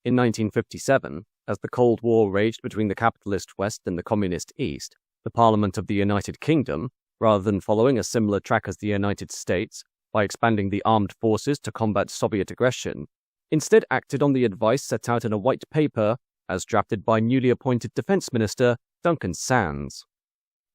In 1957, as the Cold War raged between the capitalist West and the communist East, the Parliament of the United Kingdom, rather than following a similar track as the United States by expanding the armed forces to combat Soviet aggression, instead acted on the advice set out in a white paper as drafted by newly appointed Defence Minister Duncan Sandys.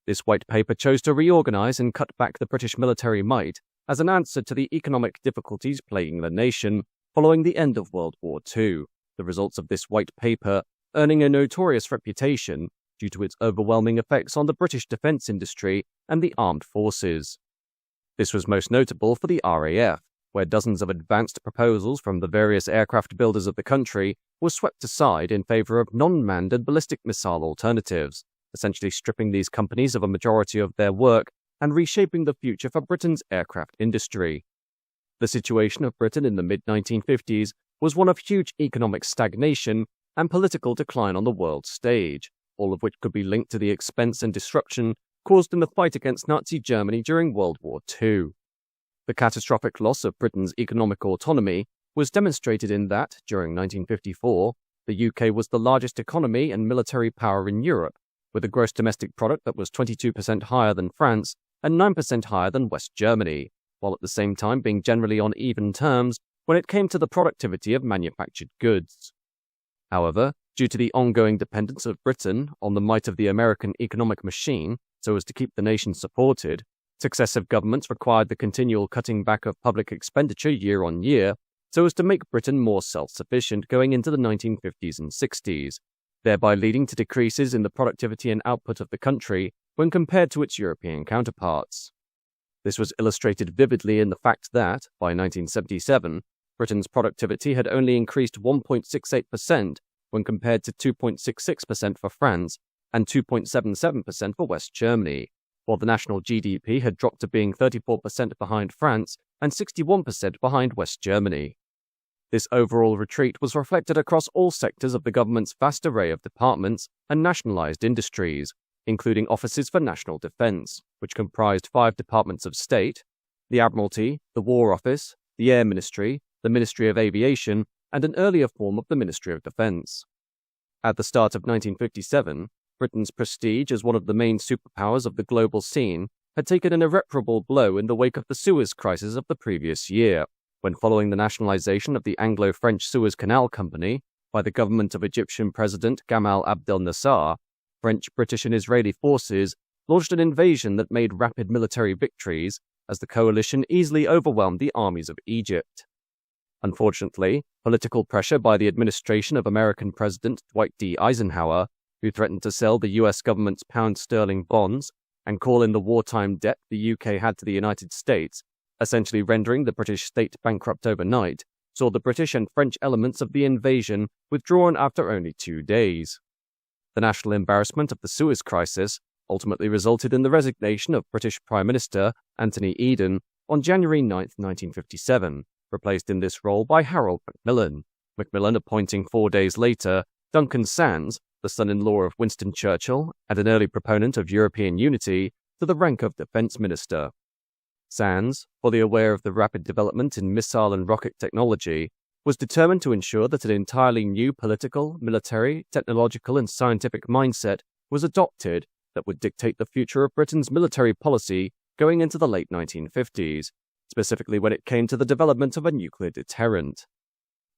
This white paper chose to reorganize and cut back the British military might as an answer to the economic difficulties plaguing the nation following the end of World War II, the results of this white paper earning a notorious reputation due to its overwhelming effects on the British defence industry and the armed forces. This was most notable for the RAF, where dozens of advanced proposals from the various aircraft builders of the country were swept aside in favour of non-manned and ballistic missile alternatives, essentially stripping these companies of a majority of their work and reshaping the future for Britain's aircraft industry. The situation of Britain in the mid-1950s was one of huge economic stagnation and political decline on the world stage, all of which could be linked to the expense and disruption caused in the fight against Nazi Germany during World War II. The catastrophic loss of Britain's economic autonomy was demonstrated in that, during 1954, the UK was the largest economy and military power in Europe, with a gross domestic product that was 22% higher than France and 9% higher than West Germany, while at the same time being generally on even terms when it came to the productivity of manufactured goods. However, due to the ongoing dependence of Britain on the might of the American economic machine so as to keep the nation supported, successive governments required the continual cutting back of public expenditure year on year so as to make Britain more self-sufficient going into the 1950s and 60s, thereby leading to decreases in the productivity and output of the country when compared to its European counterparts. This was illustrated vividly in the fact that, by 1977, Britain's productivity had only increased 1.68% when compared to 2.66% for France and 2.77% for West Germany, while the national GDP had dropped to being 34% behind France and 61% behind West Germany. This overall retreat was reflected across all sectors of the government's vast array of departments and nationalised industries, including offices for national defence, which comprised 5 departments of state: the Admiralty, the War Office, the Air Ministry, the Ministry of Aviation, and an earlier form of the Ministry of Defence. At the start of 1957, Britain's prestige as one of the main superpowers of the global scene had taken an irreparable blow in the wake of the Suez Crisis of the previous year, when, following the nationalisation of the Anglo-French Suez Canal Company by the government of Egyptian President Gamal Abdel Nasser, French, British and Israeli forces launched an invasion that made rapid military victories as the coalition easily overwhelmed the armies of Egypt. Unfortunately, political pressure by the administration of American President Dwight D. Eisenhower, who threatened to sell the US government's pound sterling bonds and call in the wartime debt the UK had to the United States, essentially rendering the British state bankrupt overnight, saw the British and French elements of the invasion withdrawn after only 2 days. The national embarrassment of the Suez Crisis ultimately resulted in the resignation of British Prime Minister Anthony Eden on January 9, 1957, replaced in this role by Harold Macmillan appointing 4 days later Duncan Sandys, the son-in-law of Winston Churchill and an early proponent of European unity, to the rank of Defence Minister. Sandys, fully aware of the rapid development in missile and rocket technology, was determined to ensure that an entirely new political, military, technological and scientific mindset was adopted that would dictate the future of Britain's military policy going into the late 1950s, specifically when it came to the development of a nuclear deterrent.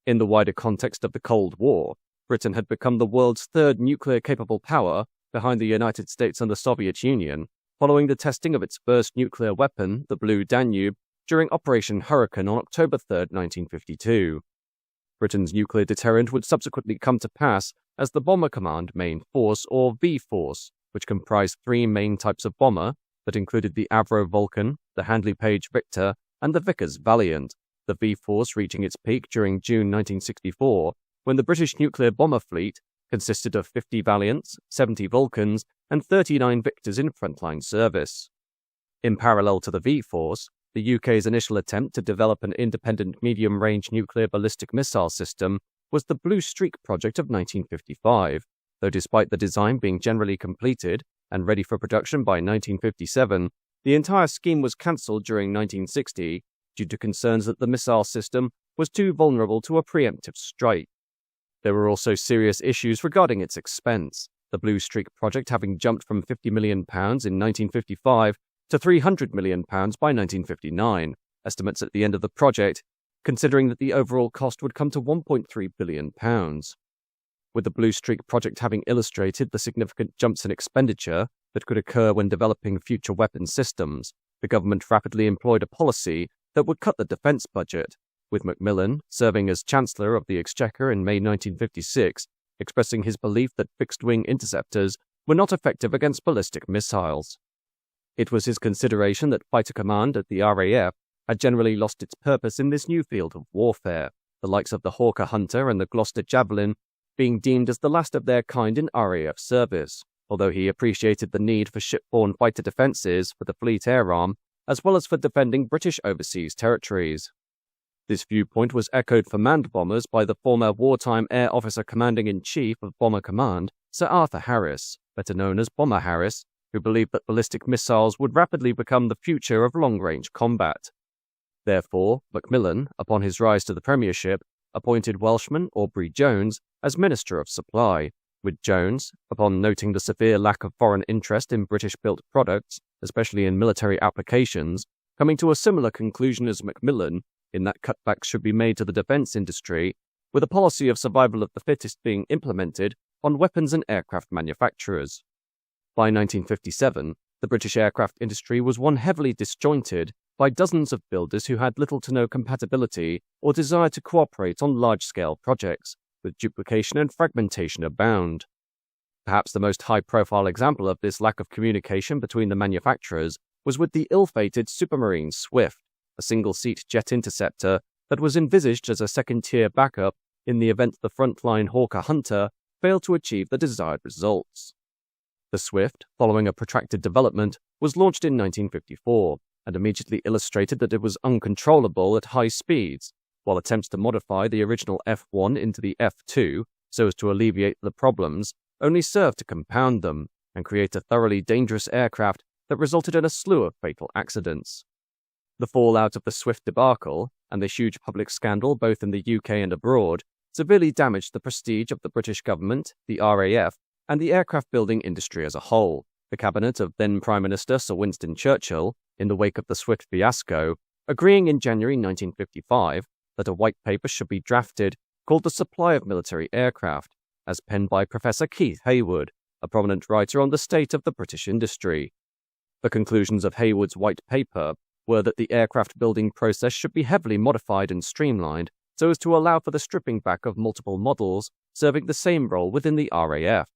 In the wider context of the Cold War, Britain had become the world's third nuclear-capable power, behind the United States and the Soviet Union, following the testing of its first nuclear weapon, the Blue Danube, during Operation Hurricane on October 3, 1952. Britain's nuclear deterrent would subsequently come to pass as the Bomber Command Main Force, or V-Force, which comprised 3 main types of bomber that included the Avro Vulcan, the Handley Page Victor, and the Vickers Valiant, the V-Force reaching its peak during June 1964, when the British nuclear bomber fleet consisted of 50 Valiants, 70 Vulcans, and 39 Victors in frontline service. In parallel to the V-Force, the UK's initial attempt to develop an independent medium-range nuclear ballistic missile system was the Blue Streak project of 1955, though despite the design being generally completed and ready for production by 1957, the entire scheme was cancelled during 1960 due to concerns that the missile system was too vulnerable to a preemptive strike. There were also serious issues regarding its expense, the Blue Streak project having jumped from £50 million in 1955 to £300 million by 1959, estimates at the end of the project, considering that the overall cost would come to £1.3 billion. With the Blue Streak project having illustrated the significant jumps in expenditure that could occur when developing future weapons systems, the government rapidly employed a policy that would cut the defence budget, with Macmillan, serving as Chancellor of the Exchequer in May 1956, expressing his belief that fixed-wing interceptors were not effective against ballistic missiles. It was his consideration that fighter command at the RAF had generally lost its purpose in this new field of warfare, the likes of the Hawker Hunter and the Gloster Javelin being deemed as the last of their kind in RAF service, although he appreciated the need for shipborne fighter defences for the Fleet Air Arm, as well as for defending British overseas territories. This viewpoint was echoed for manned bombers by the former wartime Air Officer Commanding-in-Chief of Bomber Command, Sir Arthur Harris, better known as Bomber Harris, who believed that ballistic missiles would rapidly become the future of long-range combat. Therefore, Macmillan, upon his rise to the premiership, appointed Welshman Aubrey Jones as Minister of Supply, with Jones, upon noting the severe lack of foreign interest in British-built products, especially in military applications, coming to a similar conclusion as Macmillan, in that cutbacks should be made to the defence industry, with a policy of survival of the fittest being implemented on weapons and aircraft manufacturers. By 1957, the British aircraft industry was one heavily disjointed by dozens of builders who had little to no compatibility or desire to cooperate on large-scale projects, with duplication and fragmentation abound. Perhaps the most high-profile example of this lack of communication between the manufacturers was with the ill-fated Supermarine Swift, a single-seat jet interceptor that was envisaged as a second-tier backup in the event the frontline Hawker Hunter failed to achieve the desired results. The Swift, following a protracted development, was launched in 1954 and immediately illustrated that it was uncontrollable at high speeds, while attempts to modify the original F-1 into the F-2 so as to alleviate the problems only served to compound them and create a thoroughly dangerous aircraft that resulted in a slew of fatal accidents. The fallout of the Swift debacle, and the huge public scandal both in the UK and abroad, severely damaged the prestige of the British government, the RAF, and the aircraft building industry as a whole. The cabinet of then Prime Minister Sir Winston Churchill, in the wake of the Swift fiasco, agreeing in January 1955 that a white paper should be drafted called The Supply of Military Aircraft, as penned by Professor Keith Hayward, a prominent writer on the state of the British industry. The conclusions of Hayward's white paper were that the aircraft building process should be heavily modified and streamlined so as to allow for the stripping back of multiple models serving the same role within the RAF.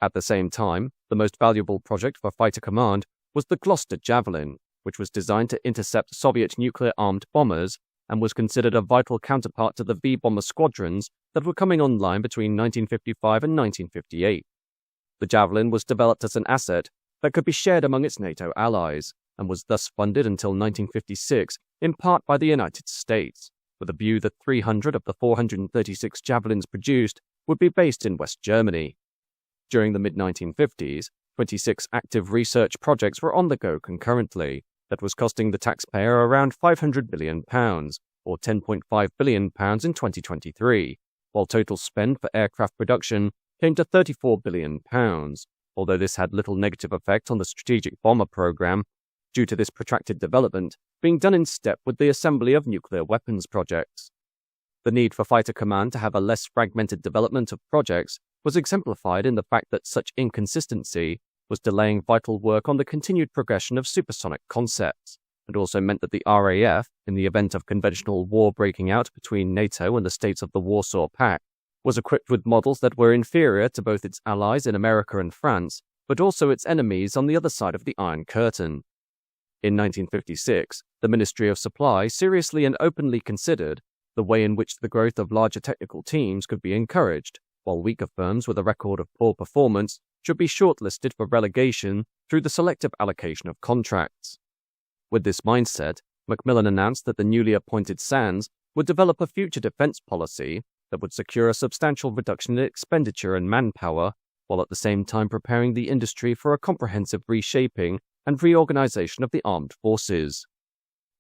At the same time, the most valuable project for fighter command was the Gloster Javelin, which was designed to intercept Soviet nuclear-armed bombers and was considered a vital counterpart to the V-bomber squadrons that were coming online between 1955 and 1958. The Javelin was developed as an asset that could be shared among its NATO allies, and was thus funded until 1956 in part by the United States, with a view that 300 of the 436 Javelins produced would be based in West Germany. During the mid-1950s, 26 active research projects were on the go concurrently, that was costing the taxpayer around £500 billion, or £10.5 billion in 2023, while total spend for aircraft production came to £34 billion, although this had little negative effect on the strategic bomber program, due to this protracted development being done in step with the assembly of nuclear weapons projects. The need for fighter command to have a less fragmented development of projects was exemplified in the fact that such inconsistency was delaying vital work on the continued progression of supersonic concepts, and also meant that the RAF, in the event of conventional war breaking out between NATO and the states of the Warsaw Pact, was equipped with models that were inferior to both its allies in America and France, but also its enemies on the other side of the Iron Curtain. In 1956, the Ministry of Supply seriously and openly considered the way in which the growth of larger technical teams could be encouraged, while weaker firms with a record of poor performance should be shortlisted for relegation through the selective allocation of contracts. With this mindset, Macmillan announced that the newly appointed Sands would develop a future defence policy that would secure a substantial reduction in expenditure and manpower, while at the same time preparing the industry for a comprehensive reshaping and reorganisation of the armed forces.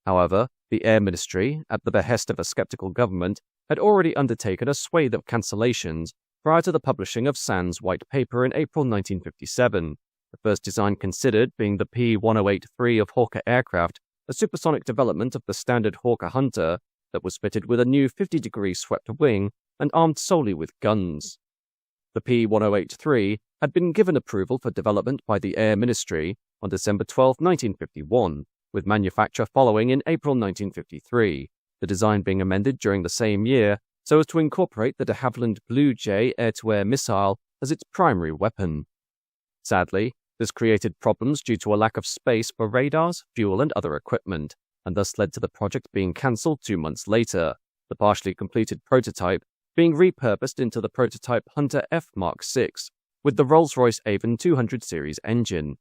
However, the Air Ministry, at the behest of a sceptical government, had already undertaken a swathe of cancellations prior to the publishing of Sandys' White Paper in April 1957, the first design considered being the P-1083 of Hawker Aircraft, a supersonic development of the standard Hawker Hunter that was fitted with a new 50-degree swept wing and armed solely with guns. The P-1083 had been given approval for development by the Air Ministry on December 12, 1951, with manufacture following in April 1953, the design being amended during the same year so as to incorporate the de Havilland Blue Jay air-to-air missile as its primary weapon. Sadly, this created problems due to a lack of space for radars, fuel, and other equipment, and thus led to the project being cancelled 2 months later, the partially completed prototype being repurposed into the prototype Hunter F Mark VI with the Rolls-Royce Avon 200 series engine.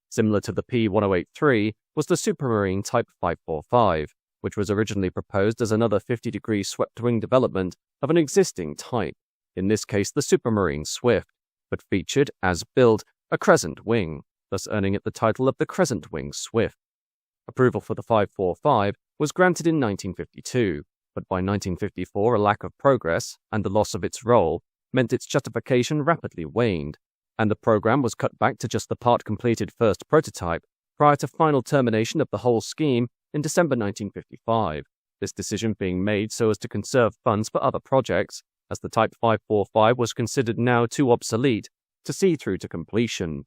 Similar to the P-1083 was the Supermarine Type 545, which was originally proposed as another 50-degree swept-wing development of an existing type, in this case the Supermarine Swift, but featured, as built, a crescent wing, thus earning it the title of the Crescent Wing Swift. Approval for the 545 was granted in 1952, but by 1954 a lack of progress and the loss of its role meant its justification rapidly waned, and the program was cut back to just the part-completed first prototype prior to final termination of the whole scheme in December 1955, this decision being made so as to conserve funds for other projects, as the Type 545 was considered now too obsolete to see through to completion.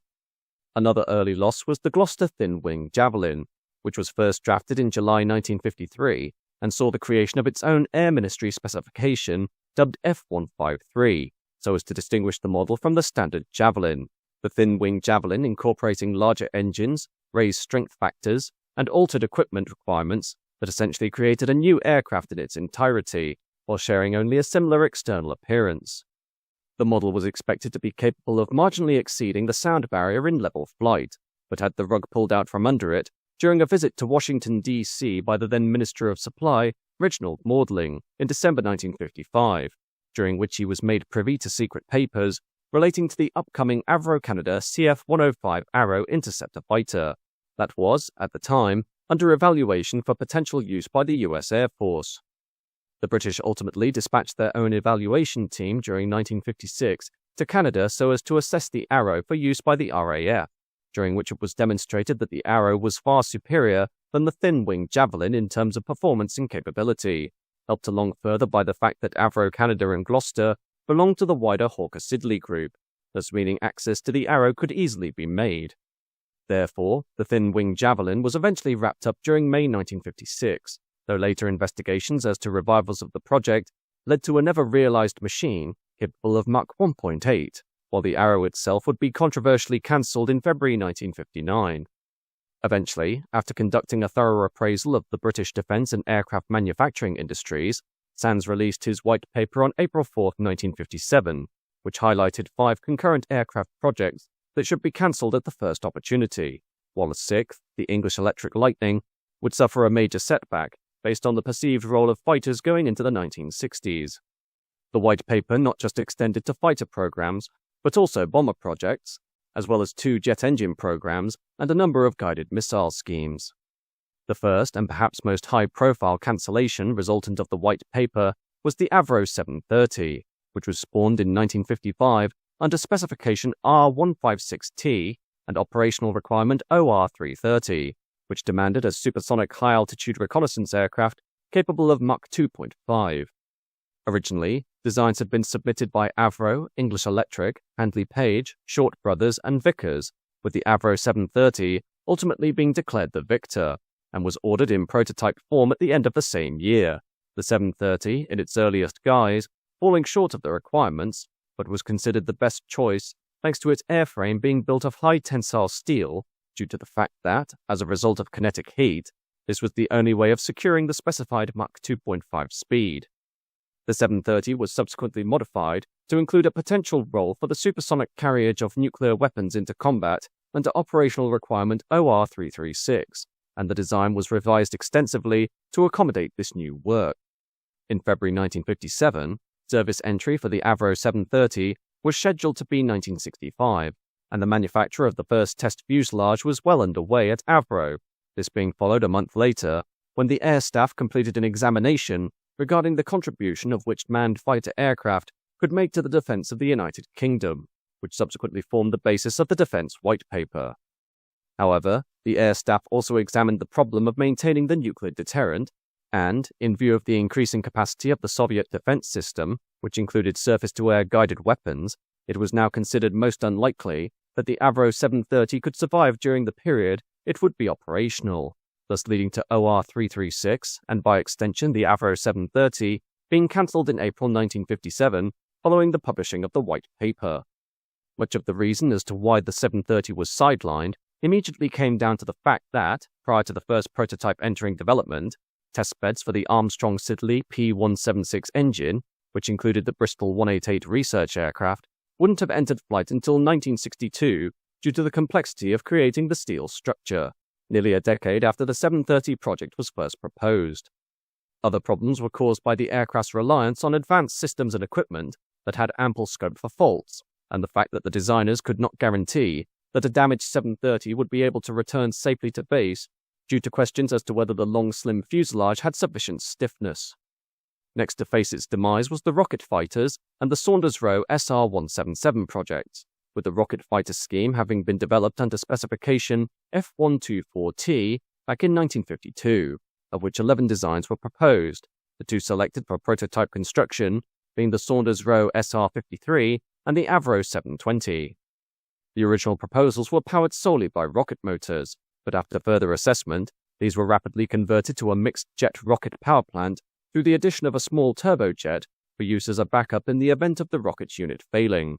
Another early loss was the Gloster thin-wing Javelin, which was first drafted in July 1953 and saw the creation of its own Air Ministry specification dubbed F153, so as to distinguish the model from the standard Javelin. The thin-wing Javelin incorporating larger engines, raised strength factors, and altered equipment requirements that essentially created a new aircraft in its entirety, while sharing only a similar external appearance. The model was expected to be capable of marginally exceeding the sound barrier in level flight, but had the rug pulled out from under it during a visit to Washington, D.C. by the then Minister of Supply, Reginald Maudling, in December 1955, during which he was made privy to secret papers relating to the upcoming Avro Canada CF-105 Arrow interceptor fighter, that was, at the time, under evaluation for potential use by the US Air Force. The British ultimately dispatched their own evaluation team during 1956 to Canada so as to assess the Arrow for use by the RAF, during which it was demonstrated that the Arrow was far superior than the thin-wing Javelin in terms of performance and capability, helped along further by the fact that Avro Canada and Gloster belonged to the wider Hawker Siddeley group, thus meaning access to the Arrow could easily be made. Therefore, the thin-wing Javelin was eventually wrapped up during May 1956, though later investigations as to revivals of the project led to a never-realized machine capable of Mach 1.8, while the Arrow itself would be controversially cancelled in February 1959. Eventually, after conducting a thorough appraisal of the British defence and aircraft manufacturing industries, Sandys released his white paper on April 4, 1957, which highlighted 5 concurrent aircraft projects that should be cancelled at the first opportunity, while the 6th, the English Electric Lightning, would suffer a major setback based on the perceived role of fighters going into the 1960s. The white paper not just extended to fighter programs, but also bomber projects, as well as 2 jet engine programs and a number of guided missile schemes. The first and perhaps most high-profile cancellation resultant of the white paper was the Avro 730, which was spawned in 1955 under specification R156T and operational requirement OR330, which demanded a supersonic high-altitude reconnaissance aircraft capable of Mach 2.5. Originally, designs had been submitted by Avro, English Electric, Handley Page, Short Brothers, and Vickers, with the Avro 730 ultimately being declared the victor, and was ordered in prototype form at the end of the same year, the 730, in its earliest guise, falling short of the requirements, but was considered the best choice thanks to its airframe being built of high-tensile steel due to the fact that, as a result of kinetic heat, this was the only way of securing the specified Mach 2.5 speed. The 730 was subsequently modified to include a potential role for the supersonic carriage of nuclear weapons into combat under operational requirement OR336, and the design was revised extensively to accommodate this new work. In February 1957, service entry for the Avro 730 was scheduled to be 1965, and the manufacture of the first test fuselage was well underway at Avro, this being followed a month later, when the air staff completed an examination regarding the contribution of which manned fighter aircraft could make to the defence of the United Kingdom, which subsequently formed the basis of the Defence White Paper. However, the Air Staff also examined the problem of maintaining the nuclear deterrent, and, in view of the increasing capacity of the Soviet defence system, which included surface-to-air guided weapons, it was now considered most unlikely that the Avro 730 could survive during the period it would be operational, thus leading to OR 336, and by extension the Avro 730, being cancelled in April 1957 following the publishing of the White Paper. Much of the reason as to why the 730 was sidelined immediately came down to the fact that, prior to the first prototype entering development, testbeds for the Armstrong-Siddeley P176 engine, which included the Bristol 188 research aircraft, wouldn't have entered flight until 1962 due to the complexity of creating the steel structure, nearly a decade after the 730 project was first proposed. Other problems were caused by the aircraft's reliance on advanced systems and equipment that had ample scope for faults, and the fact that the designers could not guarantee that a damaged 730 would be able to return safely to base due to questions as to whether the long slim fuselage had sufficient stiffness. Next to face its demise was the rocket fighters and the Saunders-Roe SR-177 projects, with the rocket fighter scheme having been developed under specification F124T back in 1952, of which 11 designs were proposed, the two selected for prototype construction being the Saunders-Roe SR-53 and the Avro 720. The original proposals were powered solely by rocket motors, but after further assessment, these were rapidly converted to a mixed-jet rocket power plant through the addition of a small turbojet for use as a backup in the event of the rocket unit failing.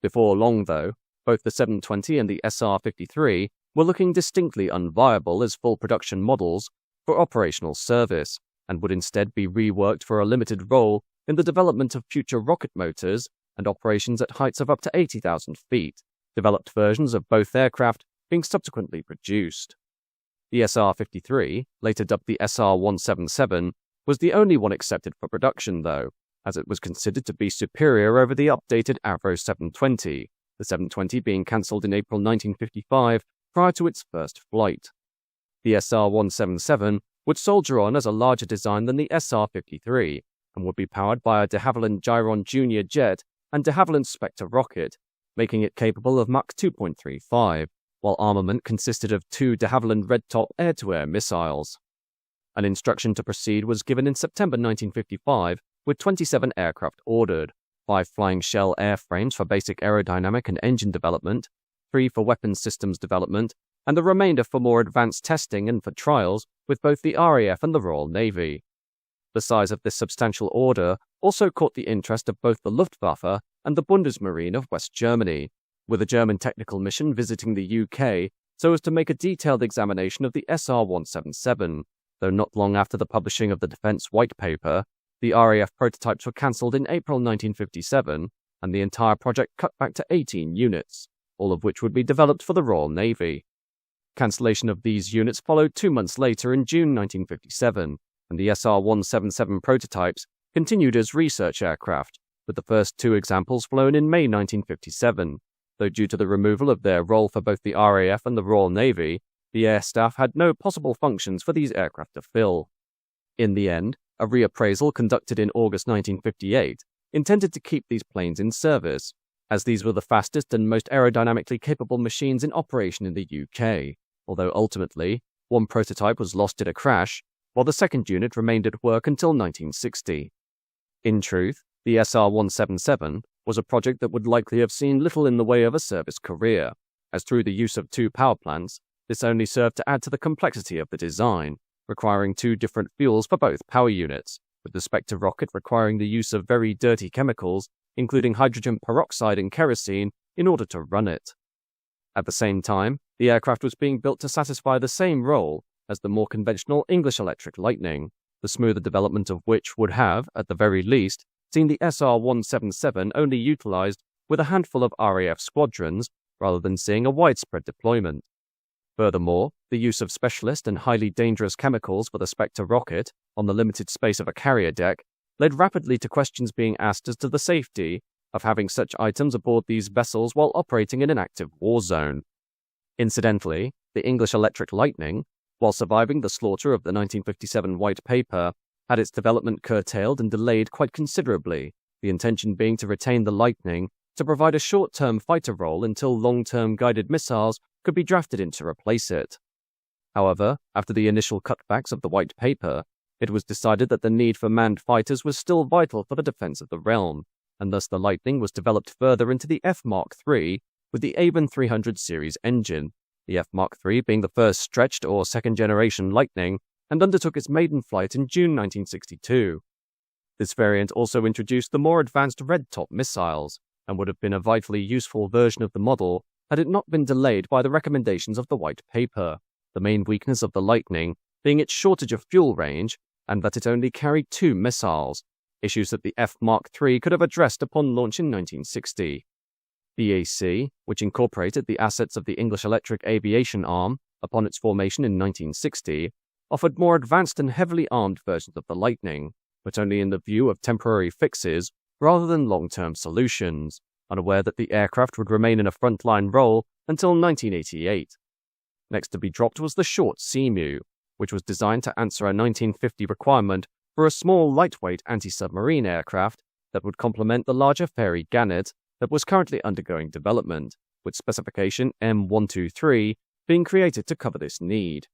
Before long, though, both the 720 and the SR-53 were looking distinctly unviable as full production models for operational service, and would instead be reworked for a limited role in the development of future rocket motors and operations at heights of up to 80,000 feet, developed versions of both aircraft being subsequently produced. The SR-53, later dubbed the SR-177, was the only one accepted for production, though, as it was considered to be superior over the updated Avro 720, the 720 being cancelled in April 1955 prior to its first flight. The SR-177 would soldier on as a larger design than the SR-53 and would be powered by a de Havilland Gyron Junior jet and de Havilland Spectre rocket, making it capable of Mach 2.35, while armament consisted of 2 de Havilland Red Top air-to-air missiles. An instruction to proceed was given in September 1955, with 27 aircraft ordered, 5 flying shell airframes for basic aerodynamic and engine development, 3 for weapons systems development, and the remainder for more advanced testing and for trials with both the RAF and the Royal Navy. The size of this substantial order also caught the interest of both the Luftwaffe and the Bundesmarine of West Germany, with a German technical mission visiting the UK so as to make a detailed examination of the SR-177, though not long after the publishing of the Defence White Paper, the RAF prototypes were cancelled in April 1957, and the entire project cut back to 18 units, all of which would be developed for the Royal Navy. Cancellation of these units followed 2 months later in June 1957, and the SR-177 prototypes continued as research aircraft, with the first 2 examples flown in May 1957, though due to the removal of their role for both the RAF and the Royal Navy, the Air Staff had no possible functions for these aircraft to fill. In the end, a reappraisal conducted in August 1958 intended to keep these planes in service, as these were the fastest and most aerodynamically capable machines in operation in the UK, although ultimately, one prototype was lost in a crash, while the second unit remained at work until 1960. In truth, the SR-177 was a project that would likely have seen little in the way of a service career, as through the use of 2 power plants, this only served to add to the complexity of the design, requiring 2 different fuels for both power units, with the Spectre rocket requiring the use of very dirty chemicals, including hydrogen peroxide and kerosene, in order to run it. At the same time, the aircraft was being built to satisfy the same role as the more conventional English Electric Lightning, the smoother development of which would have, at the very least, seen the SR-177 only utilized with a handful of RAF squadrons, rather than seeing a widespread deployment. Furthermore, the use of specialist and highly dangerous chemicals for the Spectre rocket on the limited space of a carrier deck led rapidly to questions being asked as to the safety of having such items aboard these vessels while operating in an active war zone. Incidentally, the English Electric Lightning, while surviving the slaughter of the 1957 White Paper, had its development curtailed and delayed quite considerably, the intention being to retain the Lightning to provide a short-term fighter role until long-term guided missiles could be drafted in to replace it. However, after the initial cutbacks of the White Paper, it was decided that the need for manned fighters was still vital for the defense of the realm, and thus the Lightning was developed further into the F Mark III with the Avon 300 series engine, the F Mark III being the first stretched or second-generation Lightning, and undertook its maiden flight in June 1962. This variant also introduced the more advanced red-top missiles, and would have been a vitally useful version of the model had it not been delayed by the recommendations of the White Paper, the main weakness of the Lightning being its shortage of fuel range and that it only carried 2 missiles, issues that the F Mark III could have addressed upon launch in 1960. BAC, which incorporated the assets of the English Electric Aviation arm upon its formation in 1960, offered more advanced and heavily armed versions of the Lightning, but only in the view of temporary fixes rather than long-term solutions, unaware that the aircraft would remain in a frontline role until 1988. Next to be dropped was the short Seamew, which was designed to answer a 1950 requirement for a small, lightweight anti-submarine aircraft that would complement the larger Fairey Delta that was currently undergoing development, with specification M123 being created to cover this need.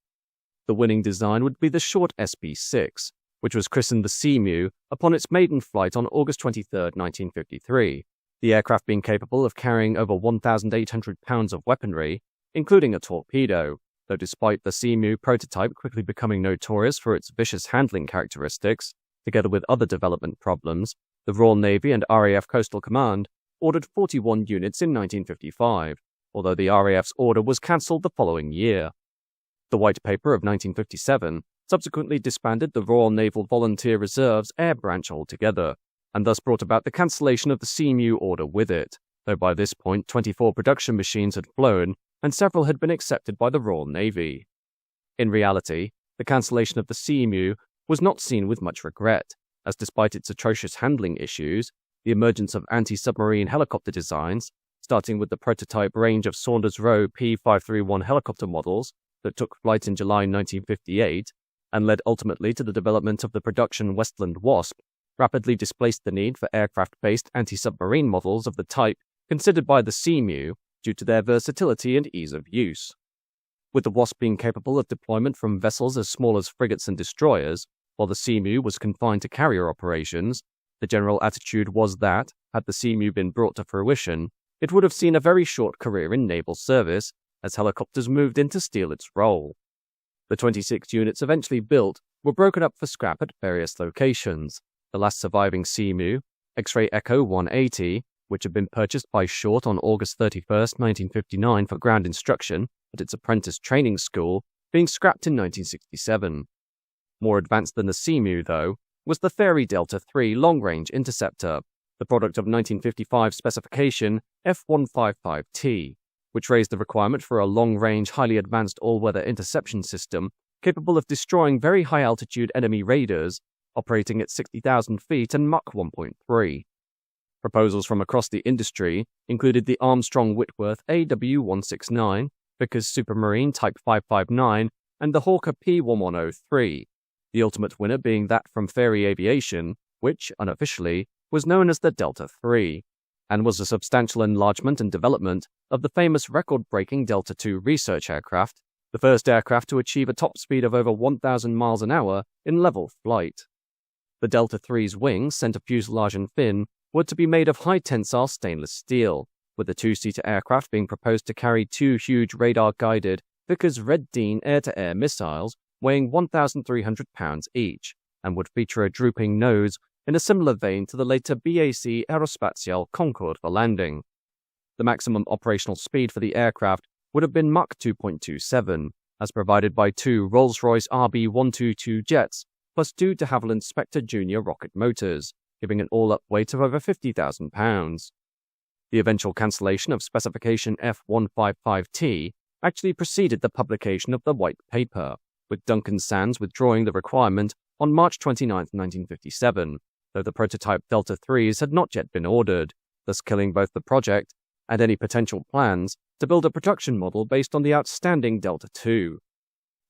The winning design would be the short SB6, which was christened the Seamew upon its maiden flight on August 23, 1953, the aircraft being capable of carrying over 1,800 pounds of weaponry, including a torpedo, though despite the Seamew prototype quickly becoming notorious for its vicious handling characteristics, together with other development problems, the Royal Navy and RAF Coastal Command ordered 41 units in 1955, although the RAF's order was cancelled the following year. The White Paper of 1957 subsequently disbanded the Royal Naval Volunteer Reserve's air branch altogether, and thus brought about the cancellation of the Seamew order with it, though by this point 24 production machines had flown and several had been accepted by the Royal Navy. In reality, the cancellation of the Seamew was not seen with much regret, as despite its atrocious handling issues, the emergence of anti-submarine helicopter designs, starting with the prototype range of Saunders-Roe P531 helicopter models that took flight in July 1958, and led ultimately to the development of the production Westland Wasp, rapidly displaced the need for aircraft-based anti-submarine models of the type considered by the Seamew due to their versatility and ease of use. With the Wasp being capable of deployment from vessels as small as frigates and destroyers, while the Seamew was confined to carrier operations, the general attitude was that, had the Seamew been brought to fruition, it would have seen a very short career in naval service, as helicopters moved in to steal its role. The 26 units eventually built were broken up for scrap at various locations, the last surviving Seamew, X-Ray Echo 180, which had been purchased by Short on August 31, 1959 for ground instruction at its apprentice training school, being scrapped in 1967. More advanced than the Seamew, though, was the Fairey Delta 3 long-range interceptor, the product of 1955 specification F155T, which raised the requirement for a long-range, highly advanced all-weather interception system capable of destroying very high-altitude enemy raiders, operating at 60,000 feet and Mach 1.3. Proposals from across the industry included the Armstrong-Whitworth AW169, Vickers Supermarine Type 559, and the Hawker P1103, the ultimate winner being that from Fairey Aviation, which, unofficially, was known as the Delta III, and was a substantial enlargement and development of the famous record-breaking Delta II research aircraft, the first aircraft to achieve a top speed of over 1,000 miles an hour in level flight. The Delta III's wings, center fuselage and fin were to be made of high-tensile stainless steel, with the two-seater aircraft being proposed to carry 2 huge radar-guided Vickers Red Dean air-to-air missiles weighing 1,300 pounds each, and would feature a drooping nose in a similar vein to the later BAC Aerospatiale Concorde for landing. The maximum operational speed for the aircraft would have been Mach 2.27, as provided by 2 Rolls-Royce RB122 jets plus 2 de Havilland Spectre Junior rocket motors, giving an all-up weight of over 50,000 pounds. The eventual cancellation of specification F155T actually preceded the publication of the White Paper, with Duncan Sandys withdrawing the requirement on March 29, 1957, though the prototype Delta IIIs had not yet been ordered, thus killing both the project and any potential plans to build a production model based on the outstanding Delta II.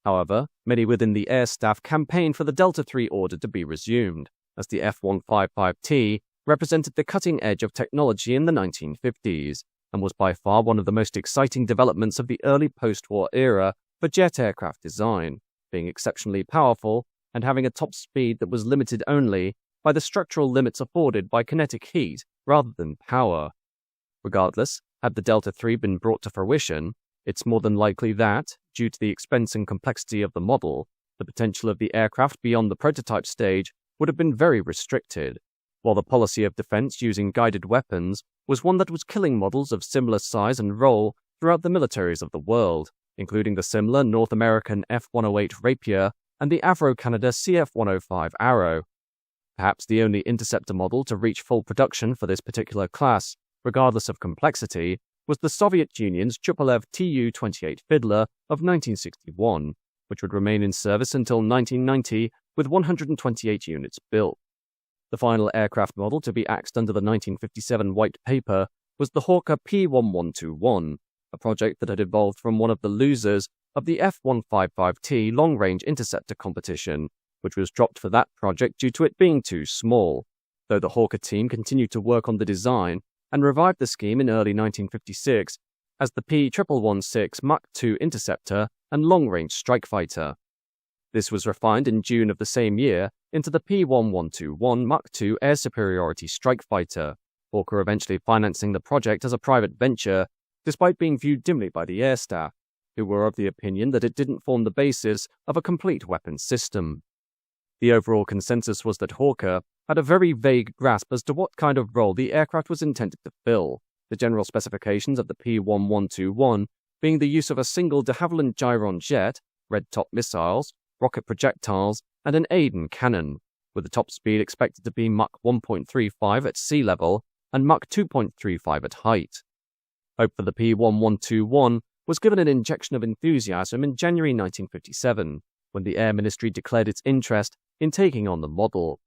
However, many within the air staff campaigned for the Delta III order to be resumed, as the F-155T represented the cutting edge of technology in the 1950s, and was by far one of the most exciting developments of the early post-war era for jet aircraft design, being exceptionally powerful and having a top speed that was limited only by the structural limits afforded by kinetic heat rather than power. Regardless, had the Delta III been brought to fruition, it's more than likely that, due to the expense and complexity of the model, the potential of the aircraft beyond the prototype stage would have been very restricted, while the policy of defense using guided weapons was one that was killing models of similar size and role throughout the militaries of the world, including the similar North American F-108 Rapier and the Avro Canada CF-105 Arrow. Perhaps the only interceptor model to reach full production for this particular class, regardless of complexity, was the Soviet Union's Tupolev Tu-28 Fiddler of 1961, which would remain in service until 1990 with 128 units built. The final aircraft model to be axed under the 1957 White Paper was the Hawker P-1121, a project that had evolved from one of the losers of the F-155T long-range interceptor competition, which was dropped for that project due to it being too small, though the Hawker team continued to work on the design and revived the scheme in early 1956 as the P-1116 Mach 2 interceptor and long-range strike fighter. This was refined in June of the same year into the P-1121 Mach 2 air superiority strike fighter, Hawker eventually financing the project as a private venture, despite being viewed dimly by the air staff, who were of the opinion that it didn't form the basis of a complete weapons system. The overall consensus was that Hawker had a very vague grasp as to what kind of role the aircraft was intended to fill, the general specifications of the P-1121 being the use of a single de Havilland Gyron jet, red-top missiles, rocket projectiles, and an Aiden cannon, with the top speed expected to be Mach 1.35 at sea level and Mach 2.35 at height. Hope for the P-1121 was given an injection of enthusiasm in January 1957, when the Air Ministry declared its interest in taking on the model.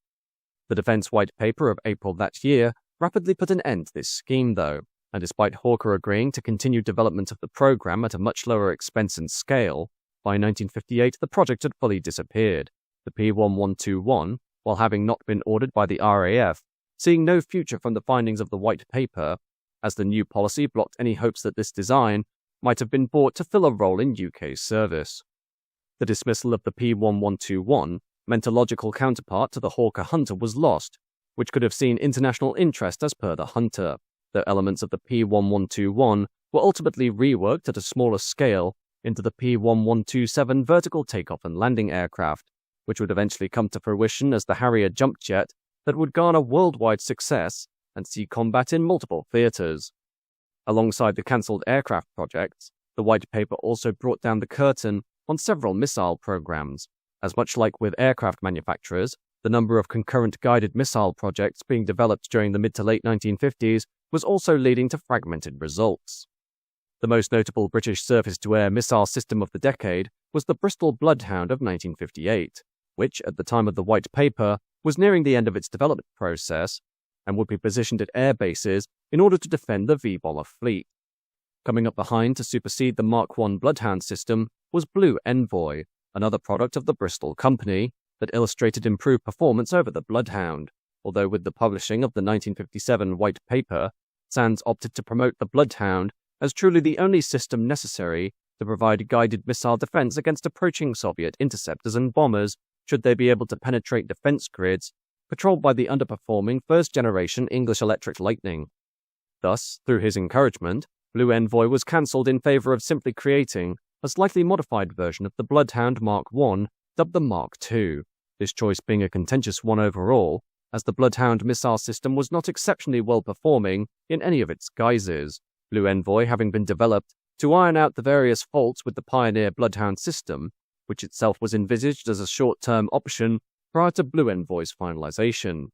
The Defense White Paper of April that year rapidly put an end to this scheme, though, and despite Hawker agreeing to continue development of the program at a much lower expense and scale, by 1958 the project had fully disappeared, the P-1121, while having not been ordered by the RAF, seeing no future from the findings of the White Paper, as the new policy blocked any hopes that this design might have been bought to fill a role in UK service. The dismissal of the P-1121 meant a logical counterpart to the Hawker Hunter was lost, which could have seen international interest as per the Hunter, though elements of the P-1121 were ultimately reworked at a smaller scale into the P-1127 vertical takeoff and landing aircraft, which would eventually come to fruition as the Harrier jump jet that would garner worldwide success and see combat in multiple theatres. Alongside the cancelled aircraft projects, the White Paper also brought down the curtain on several missile programs, as much like with aircraft manufacturers, the number of concurrent guided missile projects being developed during the mid to late 1950s was also leading to fragmented results. The most notable British surface-to-air missile system of the decade was the Bristol Bloodhound of 1958, which, at the time of the White Paper, was nearing the end of its development process and would be positioned at air bases in order to defend the V-bomber fleet. Coming up behind to supersede the Mark I Bloodhound system was Blue Envoy, another product of the Bristol company, that illustrated improved performance over the Bloodhound, although with the publishing of the 1957 White Paper, Sands opted to promote the Bloodhound as truly the only system necessary to provide guided missile defense against approaching Soviet interceptors and bombers should they be able to penetrate defense grids patrolled by the underperforming first-generation English Electric Lightning. Thus, through his encouragement, Blue Envoy was cancelled in favour of simply creating a slightly modified version of the Bloodhound Mark I, dubbed the Mark II, this choice being a contentious one overall, as the Bloodhound missile system was not exceptionally well performing in any of its guises, Blue Envoy having been developed to iron out the various faults with the Pioneer Bloodhound system, which itself was envisaged as a short-term option prior to Blue Envoy's finalization.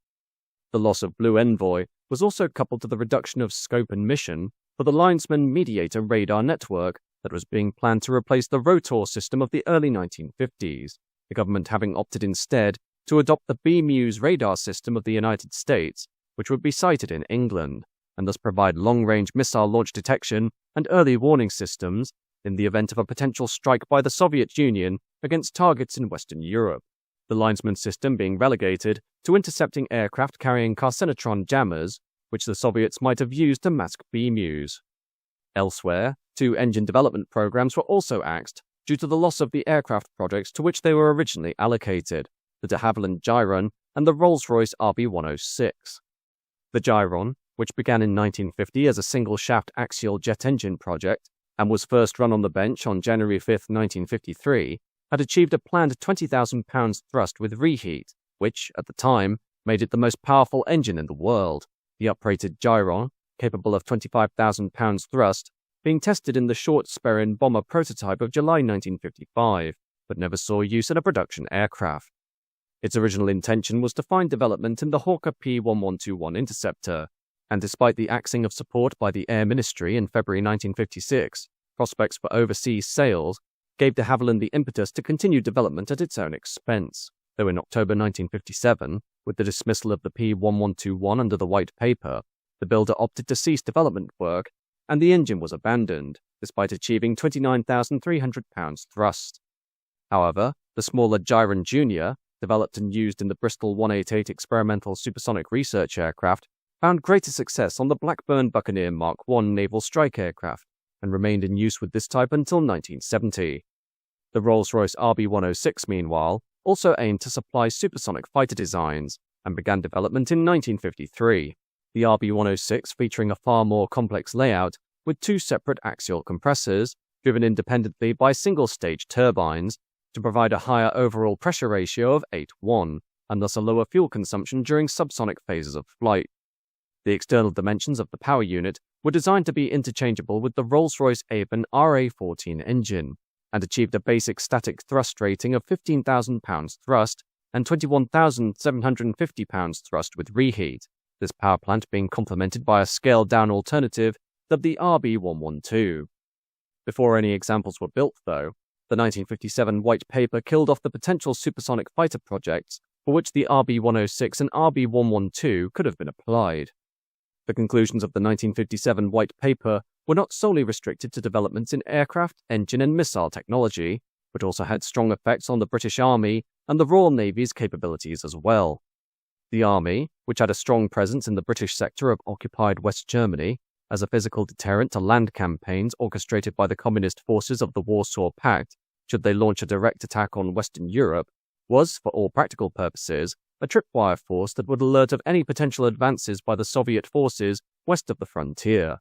The loss of Blue Envoy was also coupled to the reduction of scope and mission for the Linesman Mediator radar network that was being planned to replace the Rotor system of the early 1950s, the government having opted instead to adopt the Seamew radar system of the United States, which would be sited in England, and thus provide long-range missile launch detection and early warning systems in the event of a potential strike by the Soviet Union against targets in Western Europe, the linesman system being relegated to intercepting aircraft carrying carcinotron jammers, which the Soviets might have used to mask Seamews. Elsewhere, 2 engine development programs were also axed due to the loss of the aircraft projects to which they were originally allocated, the de Havilland Gyron and the Rolls-Royce RB106. The Gyron, which began in 1950 as a single-shaft axial jet engine project and was first run on the bench on January 5, 1953, had achieved a planned 20,000 pounds thrust with reheat, which, at the time, made it the most powerful engine in the world. The uprated Gyron, capable of 25,000 pounds thrust, being tested in the short Supermarine bomber prototype of July 1955, but never saw use in a production aircraft. Its original intention was to find development in the Hawker P1121 interceptor, and despite the axing of support by the Air Ministry in February 1956, prospects for overseas sales gave de Havilland the impetus to continue development at its own expense, though in October 1957, with the dismissal of the P1121 under the White Paper, the builder opted to cease development work, and the engine was abandoned, despite achieving 29,300 pounds thrust. However, the smaller Gyron Jr., developed and used in the Bristol 188 experimental supersonic research aircraft, found greater success on the Blackburn Buccaneer Mark I naval strike aircraft, and remained in use with this type until 1970. The Rolls-Royce RB106, meanwhile, also aimed to supply supersonic fighter designs, and began development in 1953. The RB106 featuring a far more complex layout with 2 separate axial compressors, driven independently by single-stage turbines, to provide a higher overall pressure ratio of 8:1, and thus a lower fuel consumption during subsonic phases of flight. The external dimensions of the power unit were designed to be interchangeable with the Rolls-Royce Avon RA14 engine, and achieved a basic static thrust rating of 15,000 pounds thrust and 21,750 pounds thrust with reheat, this power plant being complemented by a scaled-down alternative of the RB112. Before any examples were built, though, the 1957 White Paper killed off the potential supersonic fighter projects for which the RB106 and RB112 could have been applied. The conclusions of the 1957 White Paper were not solely restricted to developments in aircraft, engine and missile technology, but also had strong effects on the British Army and the Royal Navy's capabilities as well. The Army, which had a strong presence in the British sector of occupied West Germany, as a physical deterrent to land campaigns orchestrated by the communist forces of the Warsaw Pact, should they launch a direct attack on Western Europe, was, for all practical purposes, a tripwire force that would alert of any potential advances by the Soviet forces west of the frontier,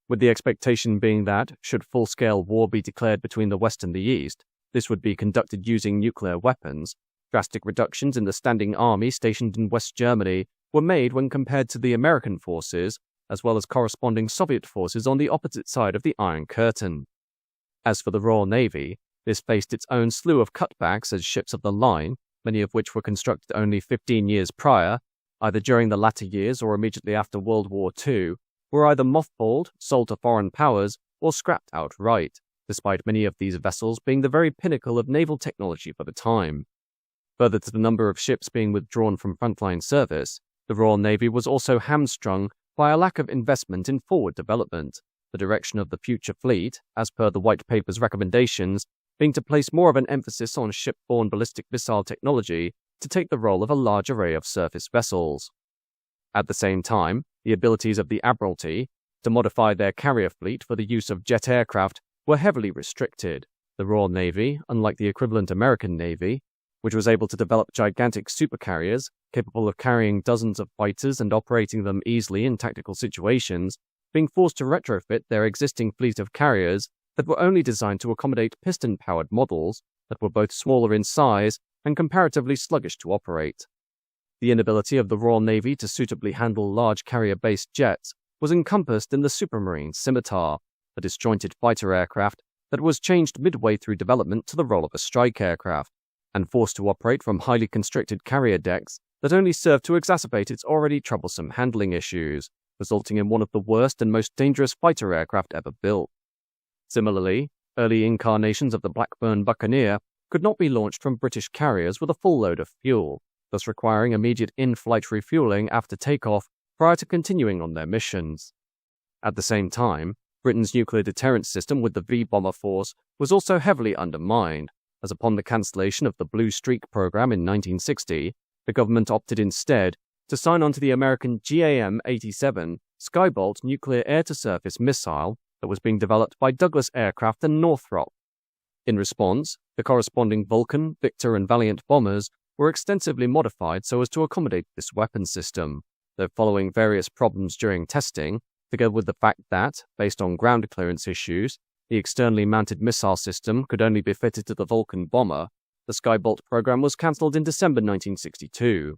with the expectation being that, should full-scale war be declared between the West and the East, this would be conducted using nuclear weapons. Drastic reductions in the standing army stationed in West Germany were made when compared to the American forces, as well as corresponding Soviet forces on the opposite side of the Iron Curtain. As for the Royal Navy, this faced its own slew of cutbacks as ships of the line, many of which were constructed only 15 years prior, either during the latter years or immediately after World War II, were either mothballed, sold to foreign powers, or scrapped outright, despite many of these vessels being the very pinnacle of naval technology for the time. Further to the number of ships being withdrawn from frontline service, the Royal Navy was also hamstrung by a lack of investment in forward development, the direction of the future fleet, as per the White Paper's recommendations, being to place more of an emphasis on ship-borne ballistic missile technology to take the role of a large array of surface vessels. At the same time, the abilities of the Admiralty to modify their carrier fleet for the use of jet aircraft were heavily restricted. The Royal Navy, unlike the equivalent American Navy, which was able to develop gigantic supercarriers capable of carrying dozens of fighters and operating them easily in tactical situations, being forced to retrofit their existing fleet of carriers that were only designed to accommodate piston-powered models that were both smaller in size and comparatively sluggish to operate. The inability of the Royal Navy to suitably handle large carrier-based jets was encompassed in the Supermarine Scimitar, a disjointed fighter aircraft that was changed midway through development to the role of a strike aircraft, and forced to operate from highly constricted carrier decks that only served to exacerbate its already troublesome handling issues, resulting in one of the worst and most dangerous fighter aircraft ever built. Similarly, early incarnations of the Blackburn Buccaneer could not be launched from British carriers with a full load of fuel, thus requiring immediate in-flight refueling after takeoff prior to continuing on their missions. At the same time, Britain's nuclear deterrence system with the V-bomber force was also heavily undermined, as upon the cancellation of the Blue Streak program in 1960, the government opted instead to sign on to the American GAM-87 Skybolt nuclear air-to-surface missile that was being developed by Douglas Aircraft and Northrop. In response, the corresponding Vulcan, Victor, and Valiant bombers were extensively modified so as to accommodate this weapon system, though following various problems during testing, together with the fact that, based on ground clearance issues, the externally mounted missile system could only be fitted to the Vulcan bomber, the Skybolt program was cancelled in December 1962.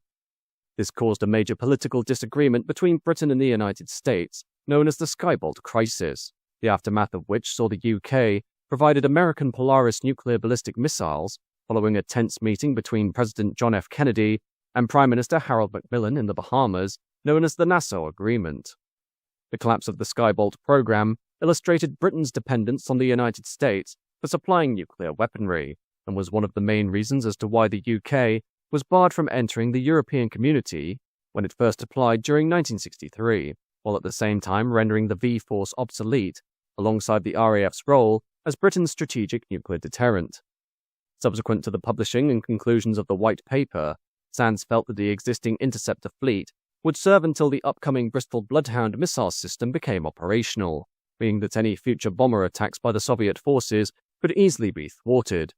This caused a major political disagreement between Britain and the United States, known as the Skybolt Crisis, the aftermath of which saw the UK provided American Polaris nuclear ballistic missiles following a tense meeting between President John F. Kennedy and Prime Minister Harold Macmillan in the Bahamas, known as the Nassau Agreement. The collapse of the Skybolt program illustrated Britain's dependence on the United States for supplying nuclear weaponry, and was one of the main reasons as to why the UK was barred from entering the European Community when it first applied during 1963, while at the same time rendering the V-Force obsolete, alongside the RAF's role as Britain's strategic nuclear deterrent. Subsequent to the publishing and conclusions of the White Paper, Sandys felt that the existing interceptor fleet would serve until the upcoming Bristol Bloodhound missile system became operational, meaning that any future bomber attacks by the Soviet forces could easily be thwarted.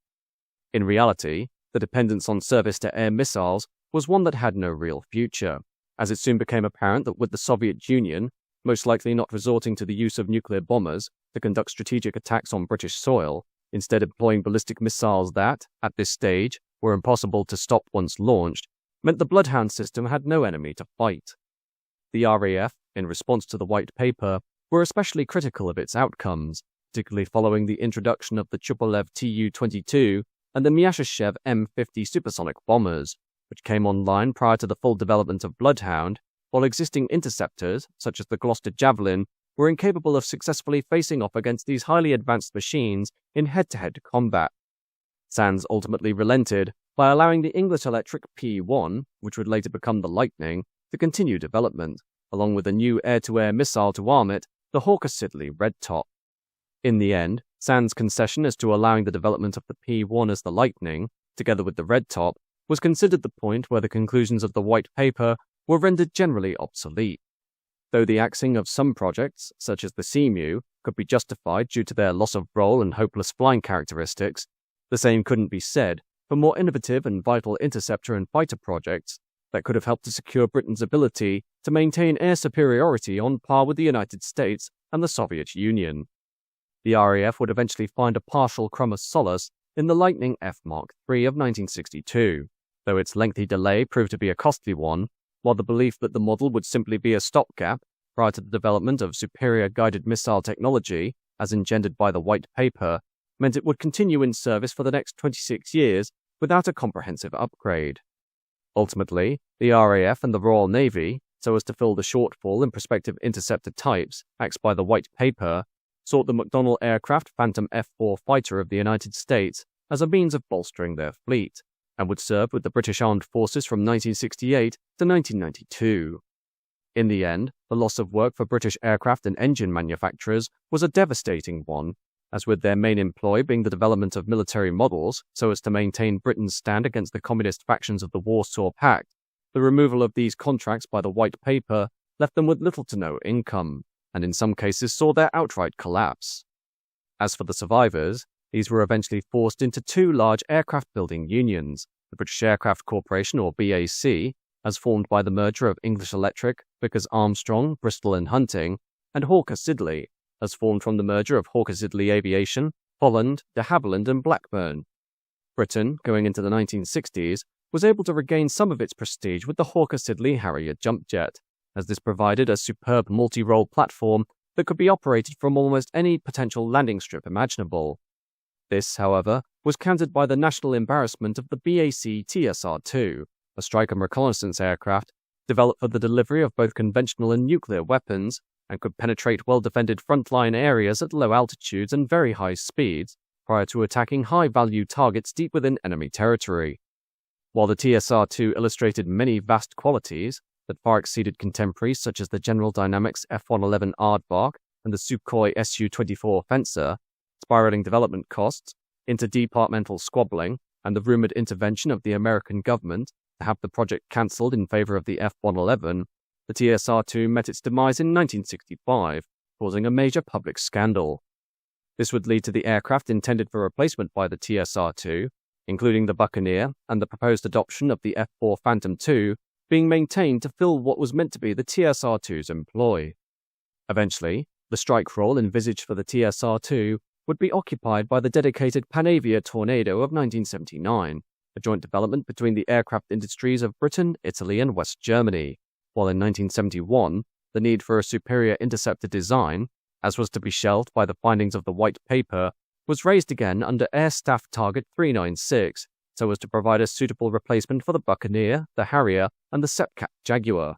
In reality, the dependence on surface-to-air missiles was one that had no real future, as it soon became apparent that with the Soviet Union most likely not resorting to the use of nuclear bombers to conduct strategic attacks on British soil, instead employing ballistic missiles that, at this stage, were impossible to stop once launched, meant the Bloodhound system had no enemy to fight. The RAF, in response to the White Paper, were especially critical of its outcomes, particularly following the introduction of the Tupolev Tu-22 and the Myasishchev M50 supersonic bombers, which came online prior to the full development of Bloodhound, while existing interceptors, such as the Gloster Javelin, were incapable of successfully facing off against these highly advanced machines in head-to-head combat. Sandys ultimately relented by allowing the English electric P-1, which would later become the Lightning, to continue development, along with a new air-to-air missile to arm it, the Hawker Siddeley Red Top. In the end, Sandys' concession as to allowing the development of the P-1 as the Lightning, together with the Red Top, was considered the point where the conclusions of the White Paper were rendered generally obsolete. Though the axing of some projects, such as the Seamew, could be justified due to their loss of roll and hopeless flying characteristics, the same couldn't be said for more innovative and vital interceptor and fighter projects that could have helped to secure Britain's ability to maintain air superiority on par with the United States and the Soviet Union. The RAF would eventually find a partial crumb of solace in the Lightning F Mark III of 1962, though its lengthy delay proved to be a costly one, while the belief that the model would simply be a stopgap prior to the development of superior guided missile technology, as engendered by the White Paper, meant it would continue in service for the next 26 years without a comprehensive upgrade. Ultimately, the RAF and the Royal Navy, so as to fill the shortfall in prospective interceptor types axed by the White Paper, sought the McDonnell Aircraft Phantom F-4 fighter of the United States as a means of bolstering their fleet, and would serve with the British Armed Forces from 1968 to 1992. In the end, the loss of work for British aircraft and engine manufacturers was a devastating one, as with their main employ being the development of military models so as to maintain Britain's stand against the communist factions of the Warsaw Pact, the removal of these contracts by the White Paper left them with little to no income, and in some cases saw their outright collapse. As for the survivors, these were eventually forced into two large aircraft building unions, the British Aircraft Corporation, or BAC, as formed by the merger of English Electric, Vickers Armstrong, Bristol and Hunting, and Hawker Siddeley, as formed from the merger of Hawker Siddeley Aviation, Holland, de Havilland and Blackburn. Britain, going into the 1960s, was able to regain some of its prestige with the Hawker Siddeley Harrier jump jet, as this provided a superb multi-role platform that could be operated from almost any potential landing strip imaginable. This, however, was countered by the national embarrassment of the BAC TSR-2, a strike and reconnaissance aircraft developed for the delivery of both conventional and nuclear weapons, and could penetrate well-defended frontline areas at low altitudes and very high speeds prior to attacking high-value targets deep within enemy territory. While the TSR-2 illustrated many vast qualities that far exceeded contemporaries such as the General Dynamics F-111 Aardvark and the Sukhoi Su-24 Fencer, spiraling development costs, interdepartmental squabbling, and the rumoured intervention of the American government to have the project cancelled in favour of the F-111, the TSR-2 met its demise in 1965, causing a major public scandal. This would lead to the aircraft intended for replacement by the TSR-2, including the Buccaneer and the proposed adoption of the F-4 Phantom II, being maintained to fill what was meant to be the TSR-2's employ. Eventually, the strike role envisaged for the TSR-2 would be occupied by the dedicated Panavia Tornado of 1979, a joint development between the aircraft industries of Britain, Italy, and West Germany, while in 1971, the need for a superior interceptor design, as was to be shelved by the findings of the White Paper, was raised again under Air Staff Target 396, so as to provide a suitable replacement for the Buccaneer, the Harrier, and the Sepcat Jaguar.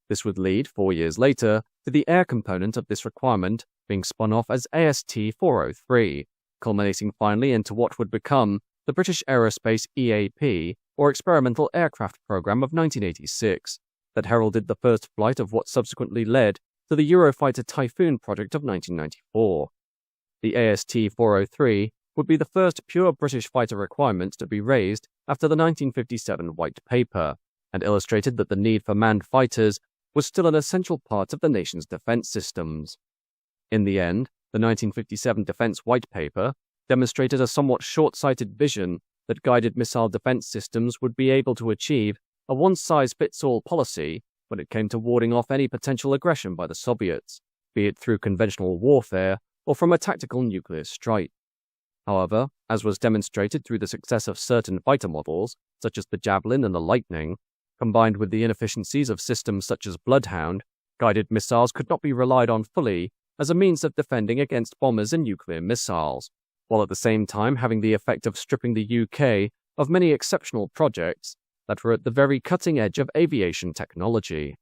This would lead, 4 years later, to the air component of this requirement being spun off as AST-403, culminating finally into what would become the British Aerospace EAP, or Experimental Aircraft Programme of 1986, that heralded the first flight of what subsequently led to the Eurofighter Typhoon project of 1994. The AST-403 would be the first pure British fighter requirement to be raised after the 1957 White Paper, and illustrated that the need for manned fighters was still an essential part of the nation's defence systems. In the end, the 1957 Defence White Paper demonstrated a somewhat short-sighted vision that guided missile defence systems would be able to achieve a one-size-fits-all policy when it came to warding off any potential aggression by the Soviets, be it through conventional warfare or from a tactical nuclear strike. However, as was demonstrated through the success of certain fighter models, such as the Javelin and the Lightning, combined with the inefficiencies of systems such as Bloodhound, guided missiles could not be relied on fully as a means of defending against bombers and nuclear missiles, while at the same time having the effect of stripping the UK of many exceptional projects that were at the very cutting edge of aviation technology.